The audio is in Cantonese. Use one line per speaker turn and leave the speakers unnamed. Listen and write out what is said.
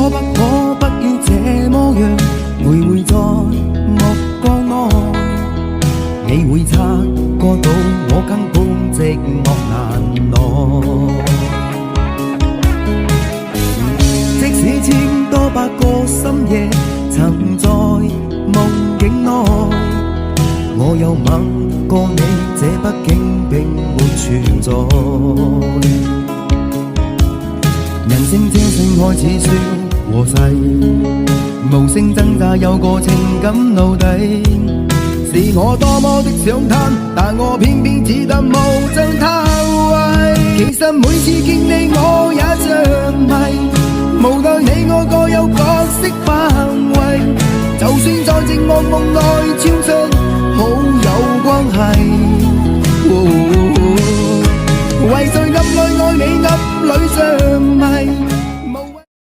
可不要這麼樣，徘徊在目光內，你會察覺到我根本寂寞難耐。即使千多百個深夜曾在夢境內，我有吻過你，這畢竟並沒存在。人聲這聲開始說和諧，無聲掙扎有個情感奴隸，是我多麼的想貪，但我偏偏只得無盡偷慰。其實每次見你我也像迷，無奈你我各有角色範圍，就算在寂寞夢內超出好友關係，為在暗裏愛你暗裏像